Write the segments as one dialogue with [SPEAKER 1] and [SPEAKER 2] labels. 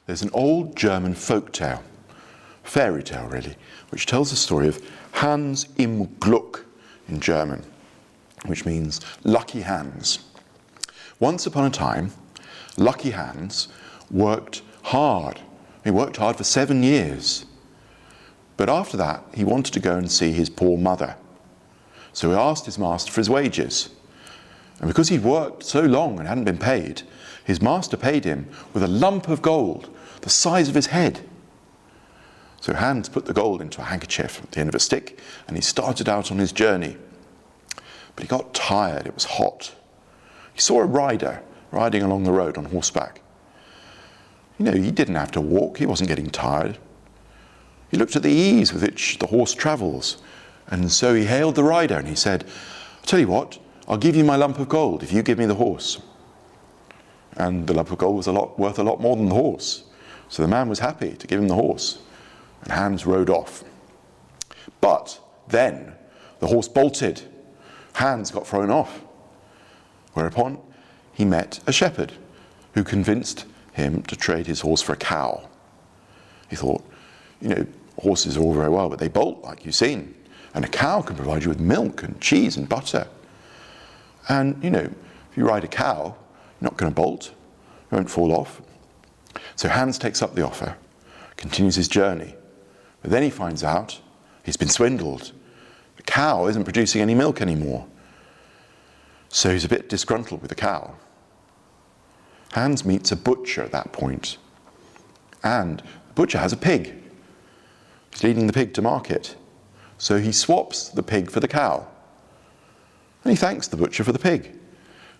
[SPEAKER 1] There's an old German folk tale, fairy tale really, which tells the story of Hans im Glück in German, which means lucky Hans. Once upon a time, lucky Hans worked hard. He worked hard for 7 years. But after that, he wanted to go and see his poor mother. So he asked his master for his wages. And because he'd worked so long and hadn't been paid, his master paid him with a lump of gold, the size of his head. So Hans put the gold into a handkerchief at the end of a stick, and he started out on his journey. But he got tired, it was hot. He saw a rider riding along the road on horseback. You know, he didn't have to walk, he wasn't getting tired. He looked at the ease with which the horse travels, and so he hailed the rider and he said, "I'll tell you what, I'll give you my lump of gold if you give me the horse." And the lump of gold was worth a lot more than the horse. So the man was happy to give him the horse, and Hans rode off. But then the horse bolted. Hans got thrown off. Whereupon he met a shepherd who convinced him to trade his horse for a cow. He thought, you know, horses are all very well, but they bolt like you've seen. And a cow can provide you with milk and cheese and butter. And, you know, if you ride a cow, you're not going to bolt. You won't fall off. So Hans takes up the offer, continues his journey. But then he finds out he's been swindled. The cow isn't producing any milk anymore. So he's a bit disgruntled with the cow. Hans meets a butcher at that point. And the butcher has a pig. He's leading the pig to market. So he swaps the pig for the cow. And he thanks the butcher for the pig.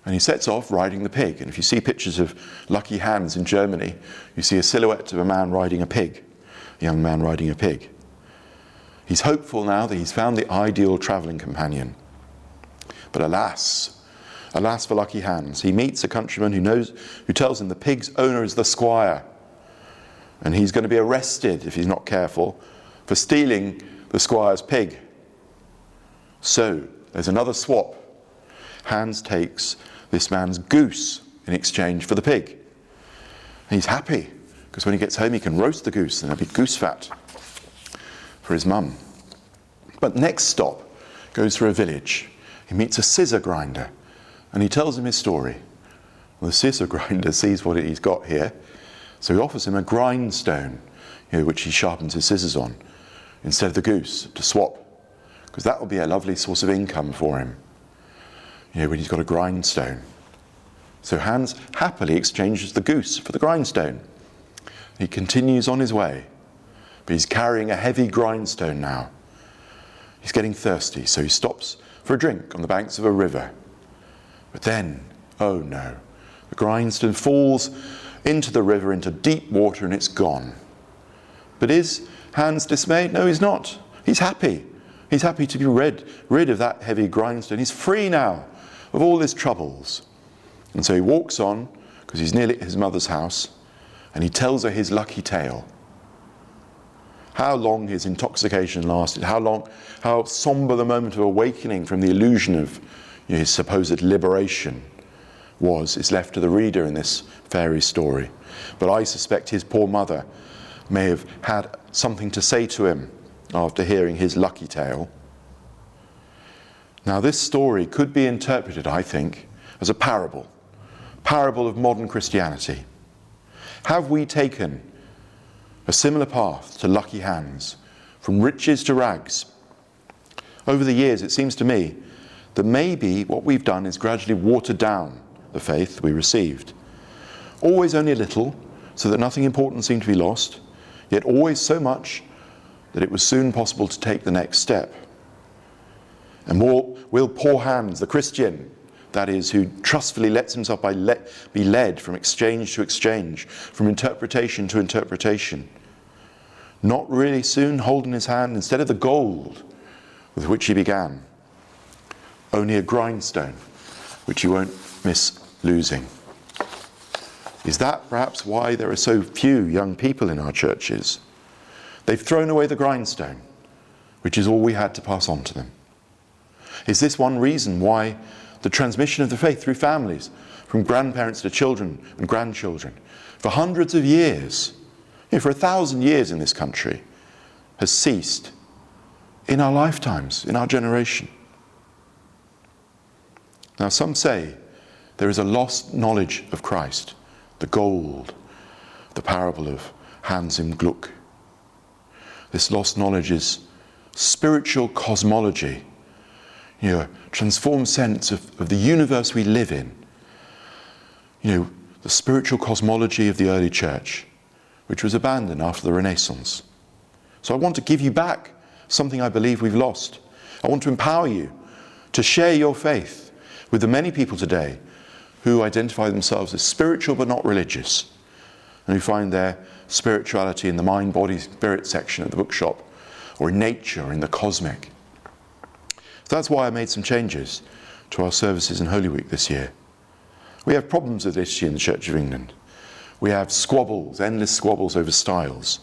[SPEAKER 1] And he sets off riding the pig. And if you see pictures of lucky Hans in Germany, you see a silhouette of a man riding a pig, a young man riding a pig. He's hopeful now that he's found the ideal travelling companion. But alas for lucky Hans, he meets a countryman who tells him the pig's owner is the squire. And he's going to be arrested, if he's not careful, for stealing the squire's pig. So there's another swap. Hans takes this man's goose in exchange for the pig. And he's happy, because when he gets home he can roast the goose and there'll be goose fat for his mum. But next stop goes through a village. He meets a scissor grinder and he tells him his story. Well, the scissor grinder sees what he's got here, so he offers him a grindstone, you know, which he sharpens his scissors on, instead of the goose, to swap, because that will be a lovely source of income for him, you know, when he's got a grindstone. So Hans happily exchanges the goose for the grindstone. He continues on his way, but he's carrying a heavy grindstone now. He's getting thirsty, so he stops for a drink on the banks of a river. But then, oh no, the grindstone falls into the river, into deep water, and it's gone. But is Hans dismayed? No, he's not. He's happy. He's happy to be rid of that heavy grindstone. He's free now of all his troubles. And so he walks on, because he's nearly at his mother's house, and he tells her his lucky tale. How long his intoxication lasted, how somber the moment of awakening from the illusion of, you know, his supposed liberation is left to the reader in this fairy story. But I suspect his poor mother may have had something to say to him after hearing his lucky tale. Now this story could be interpreted, I think, as a parable of modern Christianity. Have we taken a similar path to lucky Hans, from riches to rags? Over the years, it seems to me that maybe what we've done is gradually watered down the faith we received. Always only a little, so that nothing important seemed to be lost, yet always so much that it was soon possible to take the next step. And will poor Hans, the Christian, that is, who trustfully lets himself be led from exchange to exchange, from interpretation to interpretation, not really soon hold in his hand, instead of the gold with which he began, only a grindstone which he won't miss losing? Is that perhaps why there are so few young people in our churches? They've thrown away the grindstone, which is all we had to pass on to them. Is this one reason why the transmission of the faith through families, from grandparents to children and grandchildren, for hundreds of years, for 1,000 years in this country, has ceased in our lifetimes, in our generation. Now, some say there is a lost knowledge of Christ, the gold, the parable of Hans im Glück. This lost knowledge is spiritual cosmology, a transformed sense of the universe we live in. The spiritual cosmology of the early church, which was abandoned after the Renaissance. So I want to give you back something I believe we've lost. I want to empower you to share your faith with the many people today who identify themselves as spiritual but not religious, and who find their spirituality in the mind, body, spirit section of the bookshop, or in nature, or in the cosmic. So that's why I made some changes to our services in Holy Week this year. We have problems with liturgy in the Church of England. We have squabbles, endless squabbles over styles.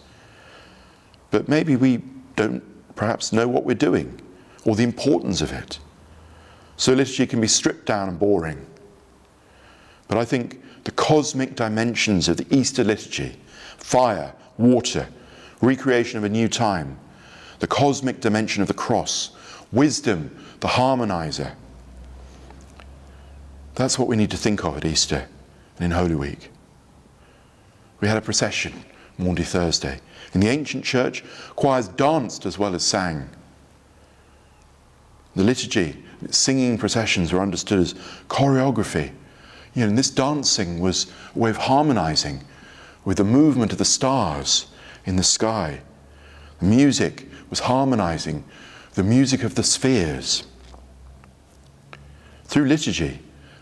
[SPEAKER 1] But maybe we don't perhaps know what we're doing, or the importance of it. So liturgy can be stripped down and boring. But I think the cosmic dimensions of the Easter liturgy, fire, water, recreation of a new time, the cosmic dimension of the cross, wisdom, the harmonizer. That's what we need to think of at Easter and in Holy Week. We had a procession, Maundy Thursday. In the ancient church, choirs danced as well as sang. The liturgy, singing processions were understood as choreography. And this dancing was a way of harmonizing with the movement of the stars in the sky. The music was harmonizing the music of the spheres. Through liturgy,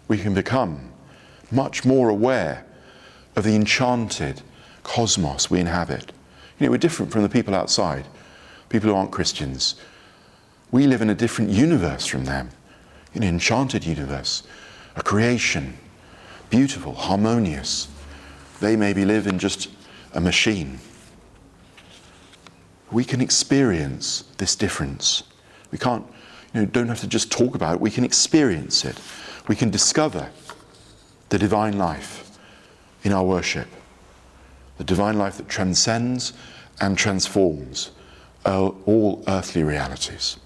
[SPEAKER 1] we can become much more aware of the enchanted cosmos we inhabit. We're different from the people outside, people who aren't Christians. We live in a different universe from them, an enchanted universe, a creation, beautiful, harmonious. They maybe live in just a machine. We can experience this difference. We can't, don't have to just talk about it, we can experience it. We can discover the divine life in our worship. The divine life that transcends and transforms all earthly realities.